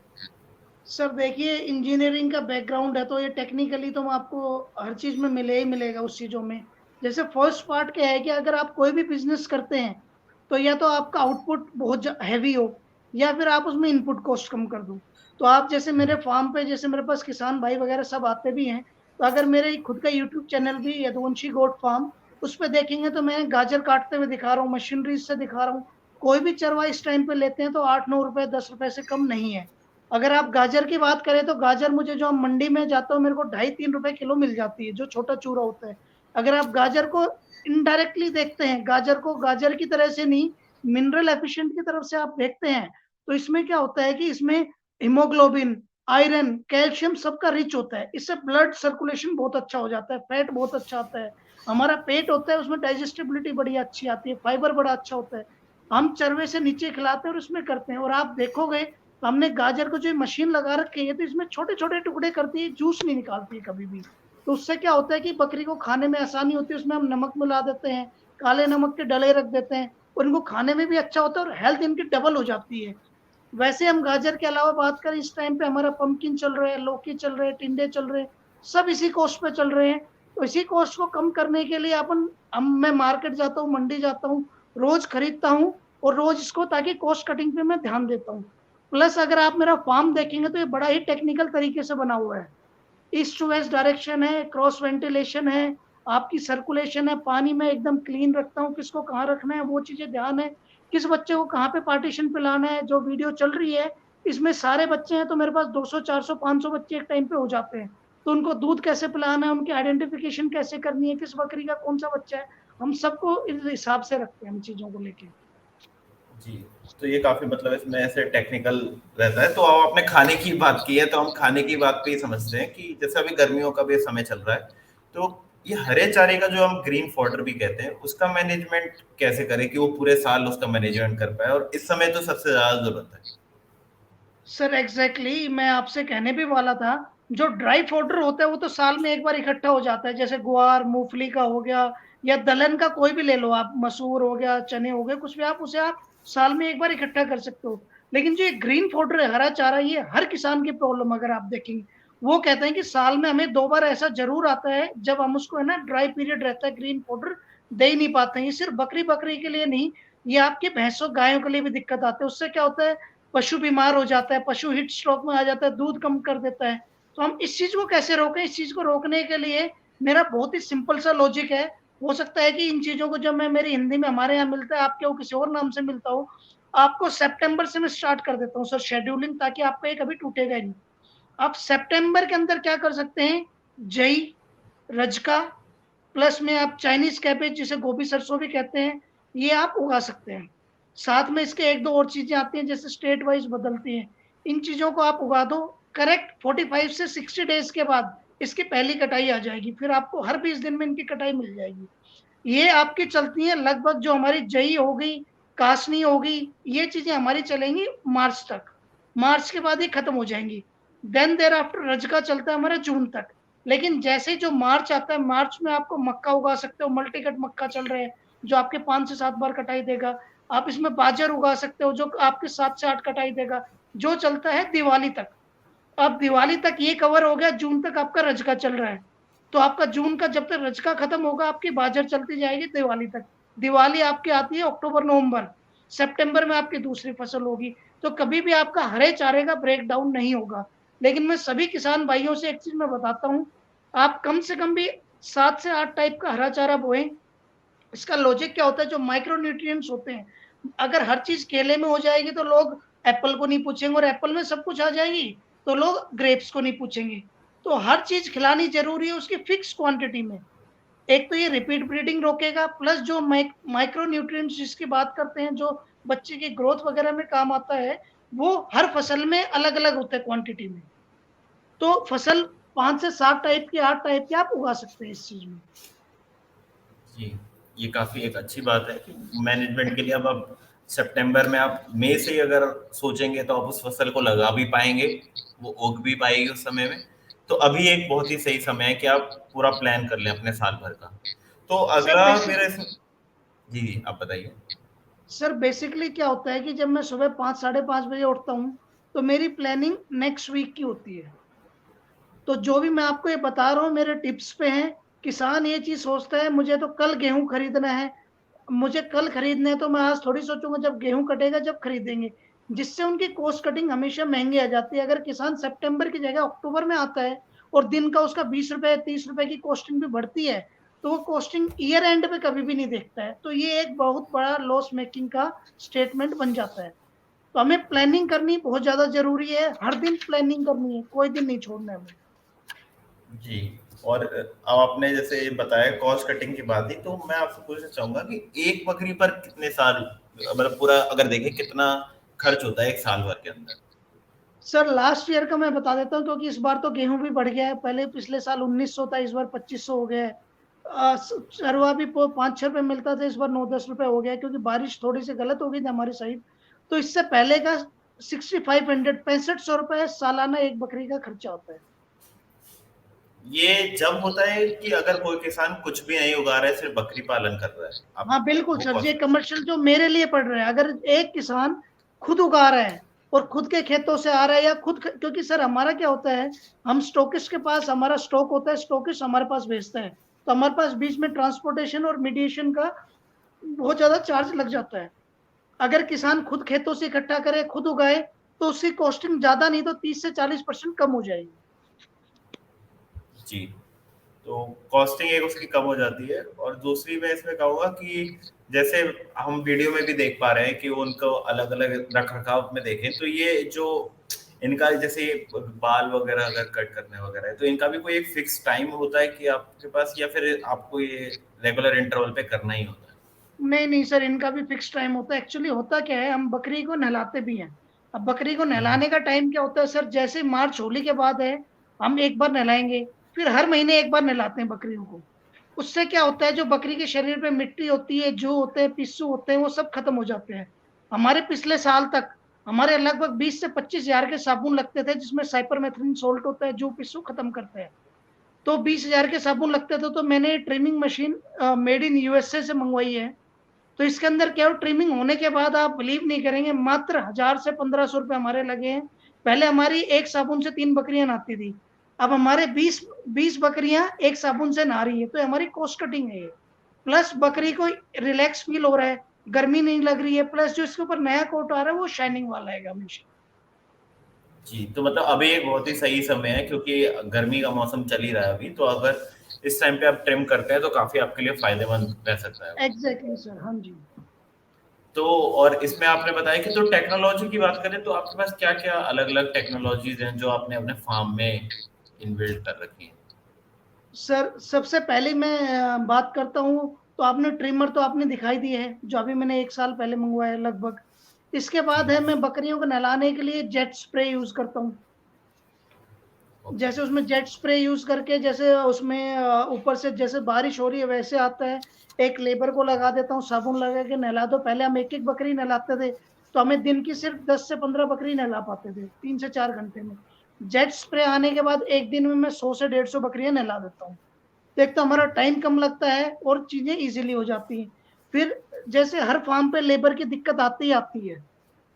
सर देखिए, इंजीनियरिंग का बैकग्राउंड है तो ये टेक्निकली तो आपको हर चीज में मिले ही मिलेगा उस चीजों में। जैसे फर्स्ट पार्ट क्या है कि अगर आप कोई भी बिजनेस करते हैं तो या तो आपका आउटपुट बहुत हैवी हो, या फिर आप उसमें इनपुट कॉस्ट कम कर दो। तो आप जैसे मेरे फार्म पे, जैसे मेरे पास किसान भाई वगैरह सब आते भी हैं, तो अगर मेरे खुद का यूट्यूब चैनल भी यदुवंशी गोट फार्म, उस पर देखेंगे तो मैं गाजर काटते हुए दिखा रहा हूँ, मशीनरी से दिखा रहा हूँ। कोई भी चरवा इस टाइम पे लेते हैं तो 8-9 रुपए 10 रुपए से कम नहीं है। अगर आप गाजर की बात करें तो गाजर मुझे, जो हम मंडी में जाता हूँ, मेरे को 2.5-3 रुपए किलो मिल जाती है, जो छोटा चूरा होता है। अगर आप गाजर को इनडायरेक्टली देखते हैं, गाजर को गाजर की तरह से नहीं, मिनरल एफिशिएंट की तरफ से आप देखते हैं, तो इसमें क्या होता है कि इसमें हीमोग्लोबिन, आयरन, कैल्शियम सबका रिच होता है। इससे ब्लड सर्कुलेशन बहुत अच्छा हो जाता है, फैट बहुत अच्छा आता है। हमारा पेट होता है उसमें डाइजेस्टिबिलिटी बड़ी अच्छी आती है, फाइबर बड़ा अच्छा होता है। हम चरवे से नीचे खिलाते हैं और उसमें करते हैं। और आप देखोगे तो हमने गाजर को जो मशीन लगा रखी है, तो इसमें छोटे छोटे टुकड़े करती है, जूस नहीं निकालती है कभी भी। तो उससे क्या होता है कि बकरी को खाने में आसानी होती है। उसमें हम नमक मिला देते हैं, काले नमक के डले रख देते हैं, और इनको खाने में भी अच्छा होता है और हेल्थ इनकी डबल हो जाती है। वैसे हम गाजर के अलावा बात करें, इस टाइम पे हमारा पंपकिन चल रहा है, लौकी चल रहे हैं, टिंडे चल रहे हैं, सब इसी कॉस्ट पे चल रहे हैं। तो इसी कॉस्ट को कम करने के लिए अपन हम मैं मार्केट जाता हूँ, मंडी जाता हूँ, रोज खरीदता हूँ, और रोज इसको, ताकि कॉस्ट कटिंग पे मैं ध्यान देता हूँ। प्लस अगर आप मेरा फार्म देखेंगे तो ये बड़ा ही टेक्निकल तरीके से बना हुआ है। ईस्ट टू वेस्ट डायरेक्शन है, क्रॉस वेंटिलेशन है, आपकी सर्कुलेशन है, पानी में एकदम क्लीन रखता हूँ, किसको कहाँ रखना है वो चीजें ध्यान है, किस बच्चे को कहाँ पे पार्टीशन पे लाना है। जो वीडियो चल रही है इसमें सारे बच्चे हैं, तो मेरे पास 200 400 500 बच्चे एक टाइम पे हो जाते हैं। तो उनको दूध कैसे पिलाना है, उनकी आइडेंटिफिकेशन कैसे करनी है, किस बकरी का कौन सा बच्चा है, हम सबको इस हिसाब से रखते हैं हम चीजों को लेके। जी, तो ये काफी मतलब इसमें ऐसे टेक्निकल रहता है। तो अब आपने खाने की बात की है, तो हम खाने की बात पे ही समझते हैं कि जैसे अभी गर्मियों का भी समय चल रहा है, तो ये हरे चारे का जो हम ग्रीन फॉडर भी कहते हैं, उसका मैनेजमेंट कैसे करें कि वो पूरे साल उसका मैनेजमेंट कर पाए, और इस समय तो सबसे ज्यादा जरूरत है। सर एग्जैक्टली मैं आपसे कहने भी वाला था। जो ड्राई पाउडर होता है वो तो साल में एक बार इकट्ठा हो जाता है, जैसे ग्वार मूंगफली का हो गया, या दलहन का कोई भी ले लो आप, मसूर हो गया, चने हो गए, कुछ भी आप उसे आप साल में एक बार इकट्ठा कर सकते हो। लेकिन जो ये ग्रीन पाउडर है, हरा चारा, ये हर किसान की प्रॉब्लम अगर आप देखेंगे, वो कहते हैं कि साल में हमें 2 बार ऐसा जरूर आता है जब हम उसको, है ना, ड्राई पीरियड रहता है, ग्रीन पाउडर दे ही नहीं पाते हैं। ये सिर्फ बकरी बकरी के लिए नहीं, ये आपके भैंसों गायों के लिए भी दिक्कत आती है। उससे क्या होता है, पशु बीमार हो जाता है, पशु हीट स्ट्रोक में आ जाता है, दूध कम कर देता है। तो हम इस चीज को कैसे रोकें, इस चीज को रोकने के लिए मेरा बहुत ही सिंपल सा लॉजिक है। हो सकता है कि इन चीजों को जब मैं, मेरी हिंदी में हमारे यहाँ मिलता है, आपके वो किसी और नाम से मिलता हो, आपको सितंबर से मैं स्टार्ट कर देता हूँ सर शेड्यूलिंग, ताकि आपका ये कभी टूटेगा ही नहीं। आप सितंबर के अंदर क्या कर सकते हैं, जई, रजका, प्लस में आप चाइनीज कैबेज, जिसे गोभी सरसों भी कहते हैं, ये आप उगा सकते हैं। साथ में इसके एक दो और चीजें आती हैं, जैसे स्टेट वाइज बदलती हैं, इन चीजों को आप उगा दो। करेक्ट 45 से 60 डेज के बाद इसकी पहली कटाई आ जाएगी, फिर आपको हर 20 दिन में इनकी कटाई मिल जाएगी। ये आपकी चलती है लगभग, जो हमारी जई हो गई, कासनी हो गई, ये चीजें हमारी चलेंगी मार्च तक। मार्च के बाद ये खत्म हो जाएंगी। देन देर आफ्टर रजका चलता है हमारा जून तक। लेकिन जैसे जो मार्च आता है, मार्च में आपको मक्का उगा सकते हो, मल्टीकट मक्का चल रहे हैं, जो आपके 5 से 7 बार कटाई देगा। आप इसमें बाजर उगा सकते हो, जो आपके 7 से 8 कटाई देगा, जो चलता है दिवाली तक। अब दिवाली तक ये कवर हो गया, जून तक आपका रजका चल रहा है। तो आपका जून का जब तक रजका खत्म होगा, आपकी बाजर चलती जाएगी दिवाली तक। दिवाली आपकी आती है अक्टूबर नवंबर, सितंबर में आपकी दूसरी फसल होगी। तो कभी भी आपका हरे चारे का ब्रेक डाउन नहीं होगा। लेकिन मैं सभी किसान भाइयों से एक चीज मैं बताता हूँ, आप कम से कम भी 7 से 8 टाइप का हरा चारा बोएं। इसका लॉजिक क्या होता है, जो माइक्रो न्यूट्रिएंट्स होते हैं, अगर हर चीज केले में हो जाएगी तो लोग एप्पल को नहीं पूछेंगे, और एप्पल में सब कुछ आ जाएगी तो लोग ग्रेप्स को नहीं पूछेंगे। तो हर चीज खिलानी जरूरी है उसकी फिक्स क्वांटिटी में। एक तो ये रिपीट ब्रीडिंग रोकेगा, प्लस जो माइक्रो न्यूट्रिएंट्स जिसकी बात करते हैं, जो बच्चे की ग्रोथ वगैरह में काम आता है, वो हर फसल में अलग अलग होता है क्वांटिटी में। तो फसल 5 से 7 टाइप की, 8 टाइप की आप उगा सकते हैं इस चीज में। जी, ये काफ़ी एक अच्छी बात है कि मैनेजमेंट के लिए अब आप सितंबर में आप मई से ही अगर सोचेंगे तो आप उस फसल को लगा भी पाएँगे, वो उग भी पाएगी उस समय में। तो अभी एक बहुत ही सही समय है कि आप पूरा प्लान कर लें अपने साल भर का। तो सर अगला बेसिक मेरा इसमें जी, जी, आप बताइए? सर बेसिकली क्या होता है कि जब मैं सुबह 5 साढ़े 5 बजे उठता हूँ, तो मेरी प्लानिंग नेक्स्ट वीक की होती है। तो जो भी मैं आपको ये बता रहा हूँ मेरे टिप्स पे है। किसान ये चीज सोचता है मुझे तो कल गेहूं खरीदना है, मुझे कल खरीदना है, तो मैं आज थोड़ी सोचूंगा जब गेहूं कटेगा जब खरीदेंगे, जिससे उनकी कॉस्ट कटिंग हमेशा महंगी आ जाती है। अगर किसान सितंबर की जगह अक्टूबर में आता है और दिन का उसका 20 रुपए 30 रुपए की कॉस्टिंग भी बढ़ती है, तो वो कॉस्टिंग ईयर एंड पे कभी भी नहीं देखता है। तो ये एक बहुत बड़ा लॉस मेकिंग का स्टेटमेंट बन जाता है। तो हमें प्लानिंग करनी बहुत ज्यादा जरूरी है, हर दिन प्लानिंग करनी है, कोई दिन नहीं छोड़ना है हमें। जी, और अब आपने जैसे बताया कॉस्ट कटिंग की बात ही, तो मैं आपसे पूछना चाहूँगा कि एक बकरी पर कितने साल, मतलब पूरा अगर देखें कितना खर्च होता है एक साल भर के अंदर? सर लास्ट ईयर का मैं बता देता हूँ, क्योंकि इस बार तो गेहूं भी बढ़ गया है। पहले पिछले साल 1900 था, इस बार 2500 हो गया है। सरवा भी 5-6 रुपए मिलता था, इस बार 9-10 रुपए हो गया है, क्योंकि बारिश थोड़ी सी गलत हो गई थी हमारी साइड। तो इससे पहले का 6500 6500 रुपए सालाना एक बकरी का खर्चा होता है। ये जब होता है कि अगर कोई किसान कुछ भी नहीं उगा रहा है, सिर्फ बकरी पालन कर रहा है, आप हाँ बिल्कुल वो सर, ये कॉस्ट। कमर्शियल जो मेरे लिए पड़ रहा है, अगर एक किसान खुद उगा रहा है और खुद के खेतों से आ रहा है, या क्योंकि सर हमारा क्या होता है, हम स्टोकिस्ट के पास हमारा स्टॉक होता है, स्टोकिस्ट हमारे पास भेजता है, तो हमारे पास बीच में ट्रांसपोर्टेशन और मीडिएशन का बहुत ज्यादा चार्ज लग जाता है। अगर किसान खुद खेतों से इकट्ठा करे, खुद उगाए, तो उसकी कॉस्टिंग ज्यादा नहीं तो 30 से 40% कम हो जाएगी। जी, तो कॉस्टिंग एक उसकी कम हो जाती है, और दूसरी मैं इसमें कहूँगा कि जैसे हम वीडियो में भी देख पा रहे हैं कि उनको अलग अलग रख रखाव में देखें, तो ये जो इनका जैसे बाल वगैरह अगर कट करने वगैरह है, तो इनका भी कोई एक फिक्स टाइम होता है कि आपके पास, या फिर आपको ये रेगुलर इंटरवल पे करना ही होता है? नहीं नहीं सर, इनका भी फिक्स टाइम होता है। एक्चुअली होता क्या है, हम बकरी को नहलाते भी हैं। अब बकरी को हम्म। नहलाने का टाइम क्या होता है सर, जैसे मार्च होली के बाद है, हम एक बार नहलाएंगे, फिर हर महीने एक बार नहलाते हैं बकरियों को। उससे क्या होता है, जो बकरी के शरीर पे मिट्टी होती है, जो होते हैं पिस्सू होते हैं, वो सब खत्म हो जाते हैं। हमारे पिछले साल तक हमारे लगभग 20 से 25 हजार के साबुन लगते थे, जिसमें साइपरमेथ्रिन सोल्ट होता है जो पिस्सू खत्म करते हैं। तो 20 हजार के साबुन लगते थे, तो मैंने trimming machine made in USA से मंगवाई है। तो इसके अंदर क्या हो, ट्रिमिंग होने के बाद आप बिलीव नहीं करेंगे, मात्र 1000 से 1500 रुपए हमारे लगे हैं। पहले हमारी एक साबुन से 3 बकरियां नहाती थी, अब हमारे 20 20 बकरियां एक साबुन से नहा रही है। तो हमारी कॉस्ट कटिंग है ये। प्लस बकरी को रिलैक्स फील हो रहा है, गर्मी नहीं लग रही है, प्लस जो इसके ऊपर नया कोट आ रहा है वो शाइनिंग वाला है हमेशा। जी, तो मतलब अभी एक बहुत ही सही समय है, क्योंकि गर्मी का मौसम चल ही रहा है अभी, तो अगर इस टाइम पे आप ट्रिम करते हैं तो काफी आपके लिए फायदेमंद रह सकता है वो। एग्जैक्टली सर, हाँ जी। तो और इसमें आपने बताया कि जो टेक्नोलॉजी की बात करें, तो आपके पास क्या क्या अलग अलग टेक्नोलॉजीज हैं जो आपने अपने फार्म में इनबिल्ड कर रखी हैं? सर सबसे पहले मैं बात करता हूँ, तो आपने ट्रिमर तो आपने दिखाई दी है, जो अभी मैंने एक साल पहले मंगवाया है लगभग। इसके बाद जी। है, मैं बकरियों को नहलाने के लिए जेट स्प्रे यूज करता हूँ। ओके। जैसे उसमें जेट स्प्रे यूज करके, जैसे उसमें ऊपर से जैसे बारिश हो रही है वैसे आता है, एक लेबर को लगा देता हूँ, साबुन लगा के नहला दो। पहले हम एक एक बकरी नहलाते थे, तो हमें दिन की सिर्फ 10 से 15 बकरी नहला पाते थे 3 से 4 घंटे में। जेट स्प्रे आने के बाद एक दिन में मैं 100 से 150 बकरियां नहला देता हूँ। तो एक तो हमारा टाइम कम लगता है और चीजें इजीली हो जाती हैं। फिर जैसे हर फार्म पे लेबर की दिक्कत आती ही आती है।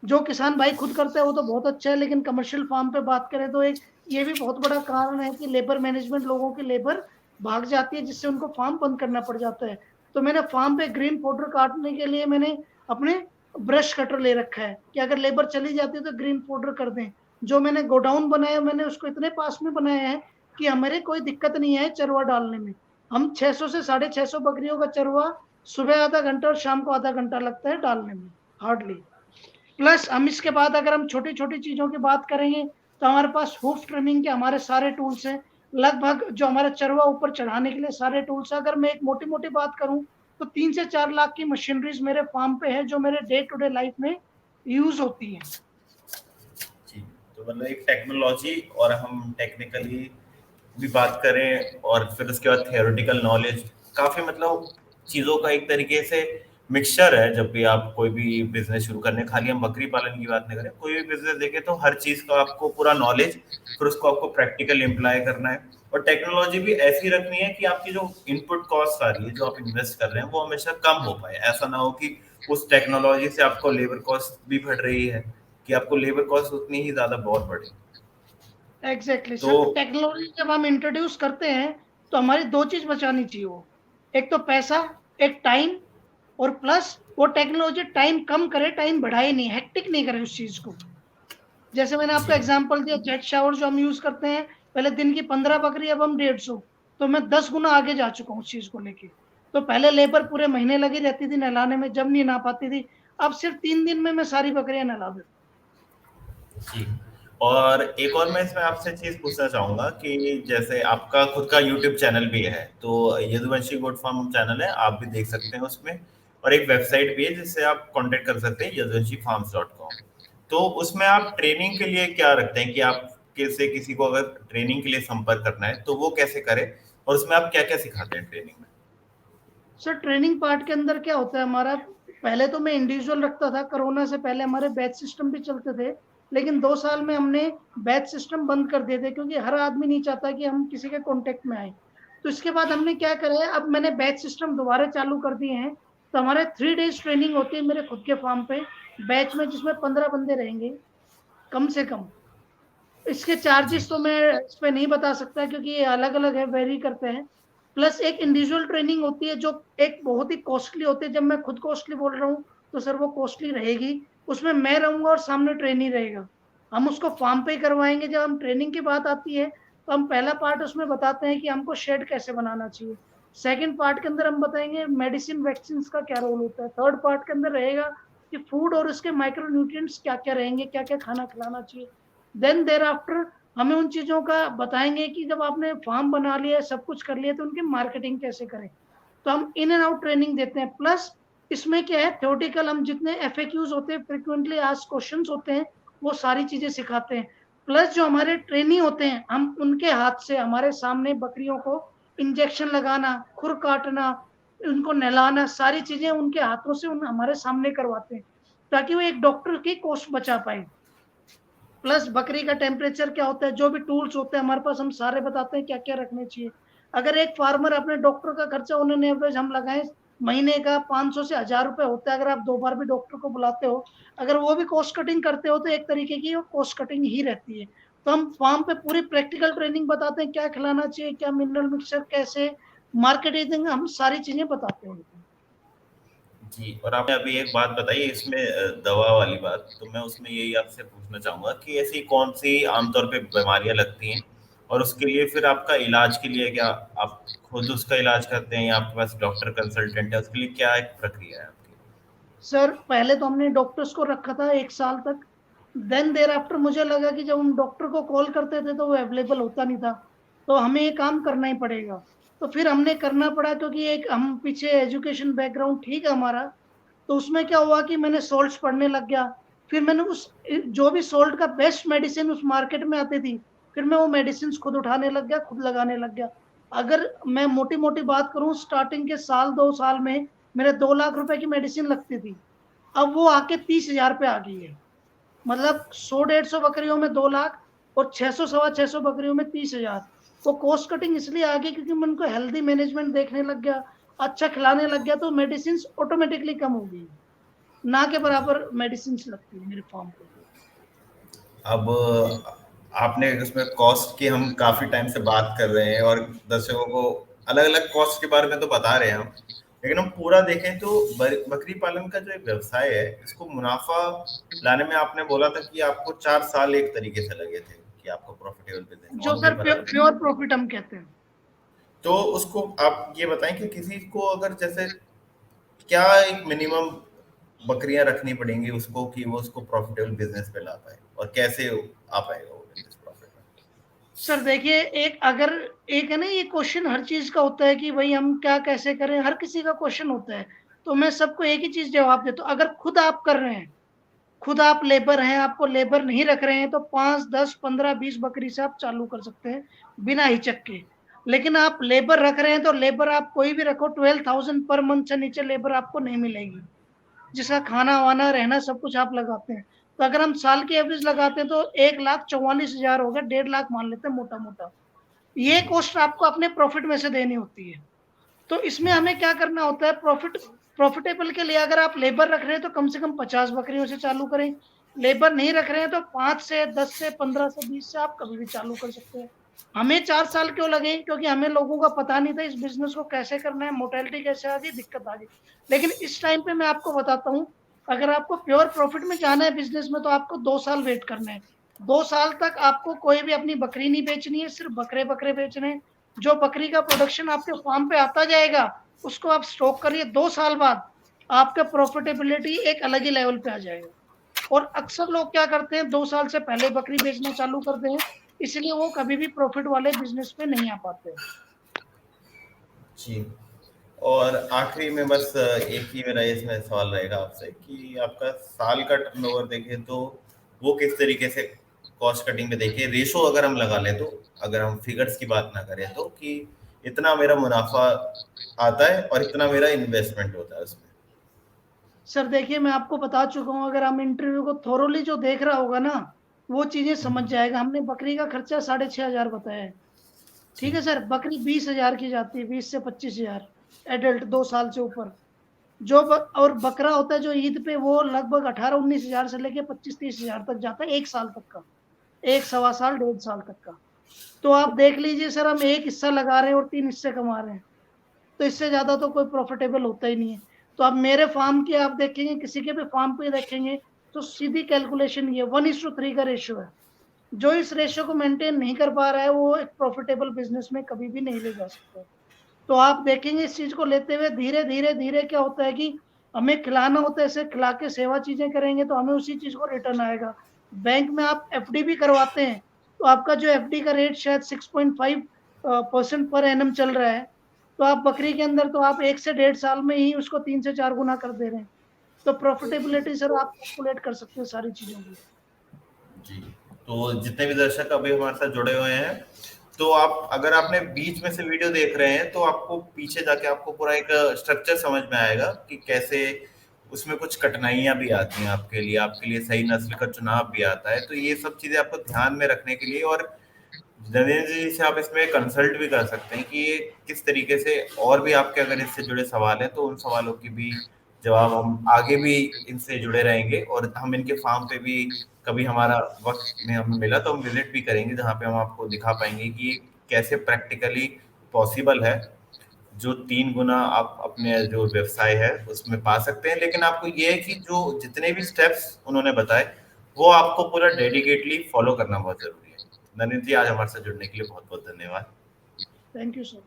जो किसान भाई खुद करता है वो तो बहुत अच्छा है, लेकिन कमर्शियल फार्म पे बात करें तो एक ये भी बहुत बड़ा कारण है कि लेबर मैनेजमेंट, लोगों की लेबर भाग जाती है, जिससे उनको फार्म बंद करना पड़ जाता है। तो मैंने फार्म पे ग्रीन पाउडर काटने के लिए मैंने अपने ब्रश कटर ले रखा है कि अगर लेबर चली जाती है तो ग्रीन पाउडर कर दें। जो मैंने गोडाउन बनाया, मैंने उसको इतने पास में बनाया है कि हमारे कोई दिक्कत नहीं है चरवा डालने में। हम 600 से 650 बकरियों का चरवा सुबह आधा घंटा और शाम को आधा घंटा लगता है डालने में, हार्डली। प्लस हम इसके बाद अगर हम छोटी छोटी चीजों की बात करेंगे तो हमारे पास हुफ ट्रिमिंग के हमारे सारे टूल्स हैं। लगभग जो हमारा चरवा ऊपर चढ़ाने के लिए सारे टूल्स हैं। अगर मैं एक मोटी मोटी बात करूं तो 3 से 4 लाख की मशीनरीज मेरे फार्म पे है जो मेरे डे टू डे लाइफ में यूज होती है। जी, तो मतलब एक टेक्नोलॉजी और हम टेक्निकली भी बात करें और फिर उसके बाद थियोरेटिकल नॉलेज, काफी मतलब चीजों का एक तरीके से मिक्सचर है। जब भी आप कोई भी बिजनेस शुरू करने, खाली हम बकरी पालन की बात नहीं करें, कोई भी बिजनेस देखें तो हर चीज का आपको पूरा नॉलेज, फिर उसको आपको प्रैक्टिकल इम्प्लाई करना है। और टेक्नोलॉजी भी ऐसी रखनी है कि आपकी जो इनपुट कॉस्ट आ रही है, जो आप इन्वेस्ट कर रहे हैं, वो हमेशा कम हो पाए। ऐसा ना हो कि उस टेक्नोलॉजी से आपको लेबर कॉस्ट भी बढ़ रही है, कि आपको लेबर कॉस्ट उतनी ही ज्यादा बहुत बढ़े। एग्जैक्टली तो सर, टेक्नोलॉजी जब हम इंट्रोड्यूस करते हैं तो हमारी दो चीज बचानी चाहिए। वो एक तो पैसा, एक टाइम, और प्लस वो टेक्नोलॉजी टाइम कम करे, टाइम बढ़ाए नहीं, हेक्टिक नहीं करे उस चीज को। जैसे मैंने आपको जी एग्जांपल दिया, जेट शावर जो हम यूज करते हैं, पहले दिन की 15 बकरी, अब हम 150। तो मैं 10 गुना आगे जा चुका हूँ उस चीज को लेके। तो पहले लेबर पूरे महीने लगी रहती थी नहलाने में, जब नहीं नहा पाती थी। अब सिर्फ 3 दिन में मैं सारी बकरियां नहला देता जी। और एक और मैं इसमें आपसे चीज पूछना चाहूंगा कि जैसे आपका खुद का यूट्यूब चैनल भी है, तो यदुवंशी गोट फार्म चैनल है, आप भी देख सकते हैं उसमें। और एक वेबसाइट भी है जिससे आप कांटेक्ट कर सकते हैं, yadunshi.farms.com। तो उसमें आप ट्रेनिंग के लिए क्या रखते हैं कि आप कैसे, किसी को अगर ट्रेनिंग के लिए संपर्क करना है तो वो कैसे करे, और उसमें आप क्या क्या सिखाते हैं ट्रेनिंग में? सर। ट्रेनिंग पार्ट के अंदर क्या होता है हमारा, पहले तो मैं इंडिविजुअल रखता था, कोरोना से पहले हमारे बैच सिस्टम भी चलते थे। लेकिन 2 साल में हमने बैच सिस्टम बंद कर दिए थे, क्योंकि हर आदमी नहीं चाहता कि हम किसी के कांटेक्ट में आए। तो इसके बाद हमने क्या करा है, अब मैंने बैच सिस्टम दोबारा चालू कर दिए हैं। तो हमारे 3 डेज ट्रेनिंग होती है मेरे खुद के फार्म पे, बैच में, जिसमें 15 बंदे रहेंगे कम से कम। इसके जी चार्जेस तो मैं इस पे नहीं बता सकता, क्योंकि ये अलग अलग है, वेरी करते हैं। प्लस एक इंडिविजुअल ट्रेनिंग होती है जो एक बहुत ही कॉस्टली होती है। जब मैं खुद कॉस्टली बोल रहा हूँ तो सर वो कॉस्टली रहेगी। उसमें मैं रहूंगा और सामने ट्रेनी रहेगा। हम उसको फार्म पे ही करवाएंगे। जब हम ट्रेनिंग की बात आती है तो हम पहला पार्ट उसमें बताते हैं कि हमको शेड कैसे बनाना चाहिए। सेकंड पार्ट के अंदर हम बताएंगे मेडिसिन वैक्सीन का क्या रोल होता है। थर्ड पार्ट के अंदर रहेगा कि फूड और उसके माइक्रो न्यूट्रिएंट्स क्या क्या रहेंगे, क्या क्या खाना खिलाना चाहिए। देन देर आफ्टर हमें उन चीजों का बताएंगे कि जब आपने फार्म बना लिया, सब कुछ कर लिया, तो उनकी मार्केटिंग कैसे करें। तो हम इन एंड आउट ट्रेनिंग देते हैं। प्लस इसमें क्या है, थ्योरेटिकल हम जितने एफएक्यूज होते हैं, फ्रिक्वेंटली आस्क्ड क्वेश्चंस होते हैं, वो सारी चीजें सिखाते हैं। प्लस जो हमारे ट्रेनी होते हैं, हम उनके हाथ से हमारे सामने बकरियों को इंजेक्शन लगाना, खुर काटना, उनको नहलाना, सारी चीजें उनके हाथों से हमारे सामने करवाते हैं, ताकि वो एक डॉक्टर की कॉस्ट बचा पाए। प्लस बकरी का टेम्परेचर क्या होता है, जो भी टूल्स होते हैं हमारे पास, हम सारे बताते हैं क्या क्या रखने चाहिए। अगर एक फार्मर अपने डॉक्टर का खर्चा, उन्होंने एवरेज हम लगाए महीने का 500 से 1000 रुपए होता है, अगर आप 2 बार भी डॉक्टर को बुलाते हो, अगर वो भी कॉस्ट कटिंग करते हो, तो एक तरीके की वो कॉस्ट कटिंग ही रहती है। तो हम फार्म पे पूरी प्रैक्टिकल ट्रेनिंग बताते हैं, क्या खिलाना चाहिए, क्या मिनरल मिक्सचर, कैसे मार्केटिंग, हम सारी चीजें बताते हैं। जी। और आपने अभी एक बात बताई इसमें, दवा वाली बात, तो मैं उसमें यही आपसे पूछना चाहूंगा कि ऐसी कौन सी आमतौर पे बीमारियां लगती हैं, और उसके लिए फिर आपका इलाज के लिए क्या आप खुद उसका इलाज करते हैं या आपके पास डॉक्टर कंसल्टेंट है, उसके लिए क्या एक प्रक्रिया है आपकी? सर पहले तो हमने डॉक्टर्स को रखा था 1 साल तक। देन देर आफ्टर मुझे लगा कि जब हम डॉक्टर को कॉल करते थे तो वो अवेलेबल होता नहीं था, तो हमें ये काम करना ही पड़ेगा। तो फिर हमने करना पड़ा, क्योंकि एक हम पीछे एजुकेशन बैकग्राउंड ठीक है हमारा। तो उसमें क्या हुआ कि मैंने सोल्ट्स पढ़ने लग गया। फिर मैंने उस जो भी सोल्ट का बेस्ट मेडिसिन उस मार्केट में आती थी, फिर मैं वो मेडिसिन खुद उठाने लग गया, खुद लगाने लग गया। अगर मैं मोटी मोटी बात करूं, स्टार्टिंग के साल 2 साल में मेरे 2 लाख रुपए की मेडिसिन लगती थी, अब वो आके 30 हजार पे आ गई है। मतलब 100 150 बकरियों में 2 लाख, और 600 650 बकरियों में 30 हजार। वो कॉस्ट कटिंग इसलिए आ गई क्योंकि मैं उनको हेल्दी मैनेजमेंट देखने लग गया, अच्छा खिलाने लग गया, तो मेडिसिन ऑटोमेटिकली कम हो गई, ना के बराबर मेडिसिन लगती है मेरे फार्म पे। अब आपने उसमें कॉस्ट की हम काफी टाइम से बात कर रहे हैं और दर्शकों को अलग अलग कॉस्ट के बारे में तो बता रहे हैं हम, लेकिन हम पूरा देखें तो बकरी पालन का जो एक व्यवसाय है, इसको मुनाफा लाने में आपने बोला था कि आपको 4 साल एक तरीके से लगे थे कि आपको प्रॉफिटेबल बिजनेस, जो और भी सर बता दें। प्योर प्रॉफिट हम कहते हैं। तो उसको आप ये बताएं कि किसी को अगर जैसे क्या एक मिनिमम बकरियां रखनी पड़ेंगी उसको कि वो उसको प्रॉफिटेबल बिजनेस पे ला पाए, और कैसे आ पाएगा वो बिजनेस प्रॉफिट में? सर देखिए, एक है ना, ये क्वेश्चन हर चीज का होता है कि भाई हम क्या कैसे करें, हर किसी का क्वेश्चन होता है। तो मैं सबको एक ही चीज जवाब देता हूँ, अगर खुद आप कर रहे हैं, खुद आप लेबर हैं, आपको लेबर नहीं रख रहे हैं, तो 5, 10, 15, 20 बकरी से आप चालू कर सकते हैं बिना हिचक के। लेकिन आप लेबर रख रहे हैं तो लेबर आप कोई भी रखो, 12,000 पर मंथ से नीचे लेबर आपको नहीं मिलेगी, जिसका खाना वाना रहना सब कुछ आप लगाते हैं। तो अगर हम साल की एवरेज लगाते हैं तो 1,44,000 हो गया, 1.5 लाख मान लेते हैं मोटा मोटा। ये जी। कॉस्ट आपको अपने प्रॉफिट में से देनी होती है। तो इसमें जी। हमें क्या करना होता है, प्रॉफिटेबल के लिए अगर आप लेबर रख रहे हैं तो कम से कम 50 बकरियों से चालू करें। लेबर नहीं रख रहे हैं तो 5 से 10 से 15 से 20 से आप कभी भी चालू कर सकते हैं। हमें 4 साल क्यों लगे, क्योंकि हमें लोगों का पता नहीं था इस बिजनेस को कैसे करना है, मोर्टेलिटी कैसे आ गई, दिक्कत आ गई। लेकिन इस टाइम पे मैं आपको बताता हूँ, अगर आपको प्योर प्रॉफिट में जाना है बिजनेस में, तो आपको 2 साल वेट करना है। 2 साल तक आपको कोई भी अपनी बकरी नहीं बेचनी है, सिर्फ बकरे बकरे बेचने हैं। जो बकरी का प्रोडक्शन आपके फार्म पे आता जाएगा, उसको आप स्टॉक करिए। 2 साल बाद आपका प्रॉफिटेबिलिटी एक अलग ही लेवल पे आ जाएगा। और अक्सर लोग क्या करते हैं, 2 साल से पहले बकरी बेचना चालू करते हैं, इसलिए वो कभी भी प्रॉफिट वाले बिजनेस पे नहीं आ पाते। जी। और आखिरी में बस एक ही मेरा इसमें सवाल रहेगा आपसे कि आपका साल का टर्नओवर देखें तो वो किस तरीके से कॉस्ट कटिंग में देखें, रेशो अगर हम लगा लें तो, अगर हम फिगर्स की बात ना करें तो, कि इतना मेरा मुनाफा आता है और इतना मेरा इन्वेस्टमेंट होता है उसमें। सर देखिए, मैं आपको बता चुका हूँ, अगर हम इंटरव्यू को थोरोली जो देख रहा होगा ना, वो चीजें समझ हम्म। जाएगा। हमने बकरी का खर्चा 6,500 बताया है। ठीक जी। है सर, बकरी 20,000 की जाती है, 20 से 25,000 एडल्ट, 2 साल से ऊपर। और बकरा होता है जो ईद पे, वो लगभग 18, 19 हजार से लेके 25, 30 हजार तक जाता है, 1 साल तक का, 1, 1.25 साल, 1.5 साल तक का। तो आप देख लीजिए सर, हम एक हिस्सा लगा रहे हैं और 3 हिस्से कमा रहे हैं, तो इससे ज्यादा तो कोई प्रॉफिटेबल होता ही नहीं है। तो आप मेरे फार्म के आप देखेंगे, किसी के भी फार्म पे देखेंगे, तो सीधी कैलकुलेशन ये 1:3 का रेशियो है। जो इस रेशियो को मेंटेन नहीं कर पा रहा है, वो एक प्रॉफिटेबल बिजनेस में कभी भी नहीं ले जा सकता। तो आप देखेंगे इस चीज को लेते हुए, धीरे धीरे धीरे क्या होता है कि हमें खिलाना होता है, ऐसे खिला के सेवा चीजें करेंगे तो हमें उसी चीज को रिटर्न आएगा। बैंक में आप एफडी भी करवाते हैं, तो आपका जो एफडी का रेट शायद 6.5% पर एनम चल रहा है, तो आप बकरी के अंदर तो आप 1 से 1.5 साल में ही उसको 3 से 4 गुना कर दे रहे हैं। तो प्रॉफिटेबिलिटी सर आप कैलकुलेट कर सकते हैं सारी चीजों की। जी। तो जितने भी दर्शक अभी हमारे साथ जुड़े हुए हैं, तो आप अगर आपने बीच में से वीडियो देख रहे हैं तो आपको पीछे जाके आपको पूरा एक स्ट्रक्चर समझ में आएगा कि कैसे उसमें कुछ कठिनाइयां भी आती हैं आपके लिए सही नस्ल का चुनाव भी आता है। तो ये सब चीजें आपको ध्यान में रखने के लिए, और नरेंद्र जी से आप इसमें कंसल्ट भी कर सकते हैं कि ये किस तरीके से, और भी आपके अगर इससे जुड़े सवाल हैं तो उन सवालों की भी जवाब हम आगे भी इनसे जुड़े रहेंगे, और हम इनके फार्म पे भी कभी हमारा वक्त में हमें मिला तो हम विजिट भी करेंगे, जहाँ पे हम आपको दिखा पाएंगे कि ये कैसे प्रैक्टिकली पॉसिबल है, जो 3 गुना आप अपने जो व्यवसाय है उसमें पा सकते हैं। लेकिन आपको ये है कि जो जितने भी स्टेप्स उन्होंने बताए वो आपको पूरा डेडिकेटली फॉलो करना बहुत जरूरी है। नरेंद्र जी, आज हमारे साथ जुड़ने के लिए बहुत बहुत धन्यवाद। Thank you sir.